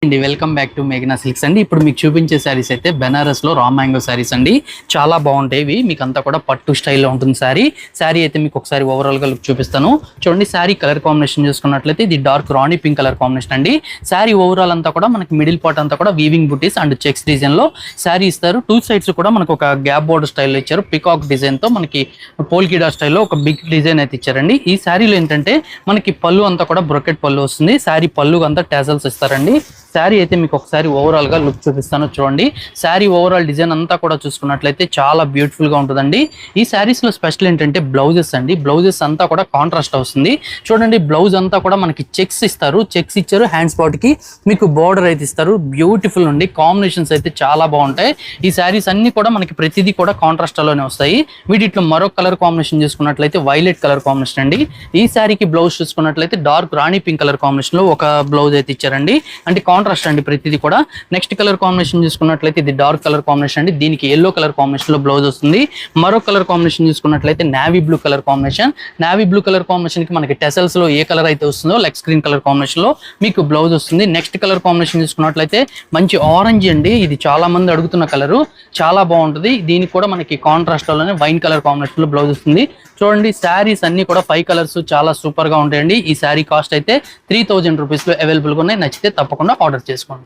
అండి welcome back to మేఘనా silks అండి. ఇప్పుడు మీకు చూపించే శారీస్ అయితే బెనారస్ లో రా మ్యాంగో శారీస్ అండి. చాలా బాగుంటాయి. మీకు అంతా కూడా పట్టు స్టైల్లో ఉంటుంది శారీ అయితే మీకు ఒకసారి ఓవరాల్ గా లుక్ చూపిస్తాను చూడండి. శారీ కలర్ కాంబినేషన్ చూసుకున్నట్లయితే ఇది డార్క్ రాణి పింక్ కలర్ కాంబినేషన్ అండి. శారీ ఓవరాల్ అంతా కూడా మనకి మిడిల్ పార్ట్ అంతా కూడా weaving buttis and checks design లో శారీ ఇస్తారు. టూ సైడ్స్ కూడా మనకు ఒక గ్యాప్ బోర్డర్ స్టైల్లో ఇచ్చారు. పికాక్ డిజైన్ తో మనకి పోల్కిడా స్టైల్లో ఒక బిగ్ డిజైన్ అయితే ఇచ్చారండి. ఈ శారీలో ఏంటంటే మనకి పళ్ళు అంతా కూడా బ్రొకెట్ పళ్ళు వస్తుంది. శారీ పళ్ళు అంతా టాజల్స్ ఇస్తారండి. శారీ అయితే మీకు ఒకసారి ఓవరాల్ గా లుక్ చూపిస్తాను చూడండి. శారీ ఓవరాల్ డిజైన్ అంతా కూడా చూసుకున్నట్లయితే చాలా బ్యూటిఫుల్ గా ఉంటుందండి. ఈ శారీస్ లో స్పెషల్ ఏంటంటే బ్లౌజెస్ అండి. బ్లౌజెస్ అంతా కూడా కాంట్రాస్ట్ వస్తుంది చూడండి. బ్లౌజ్ అంతా కూడా మనకి చెక్స్ ఇస్తారు. చెక్స్ ఇచ్చారు. హ్యాండ్స్ పార్ట్ కి మీకు బోర్డర్ అయితే ఇస్తారు. బ్యూటిఫుల్ ఉండి కాంబినేషన్స్ అయితే చాలా బాగుంటాయి. ఈ శారీస్ అన్ని కూడా మనకి ప్రతిదీ కూడా కాంట్రాస్ట్ లోనే వస్తాయి. వీటిలో మరో కలర్ కాంబినేషన్ చూసుకున్నట్లయితే వైలెట్ కలర్ కాంబినేషన్ అండి. ఈ శారీకి బ్లౌజ్ చూసుకున్నట్లయితే డార్క్ రాణి పింక్ కలర్ కాంబినేషన్ లో ఒక బ్లౌజ్ అయితే ఇచ్చారండి. అంటే కాంట్రాస్ట్ అండి ప్రతిదీ కూడా. నెక్స్ట్ కలర్ కాంబినేషన్ చూసుకున్నట్లయితే ఇది డార్క్ కలర్ కాంబినేషన్ అండి. దీనికి ఎల్లో కలర్ కాంబినేషన్ లో బ్లౌజ్ వస్తుంది. మరో కలర్ కాంబినేషన్ చూసుకున్నట్లయితే navy blue colour combination. Navy blue colour combination కి మనకి టెసల్స్ లో ఏ కలర్ అయితే వస్తుందో లెగ్ స్క్రీన్ కలర్ కాంబినేషన్ లో మీకు బ్లౌజ్ వస్తుంది. నెక్స్ట్ కలర్ కాంబినేషన్ చూసుకున్నట్లయితే మంచి ఆరెంజ్ అండి. ఇది చాలా మంది అడుగుతున్న కలర్, చాలా బాగుంటుంది. దీనికి కూడా మనకి కాంట్రాస్ట్ లోనే వైన్ కలర్ కాంబినేషన్ లో బ్లౌజ్ వస్తుంది చూడండి. శారీస్ అన్ని కూడా 5 కలర్స్ చాలా సూపర్ గా ఉంటాయండి. ఈ శారీ కాస్ట్ అయితే 3000 రూపీస్ లో అవైలబుల్ గా ఉన్నాయి. నచ్చితే తప్పకుండా ఆర్డర్ చేసుకోండి.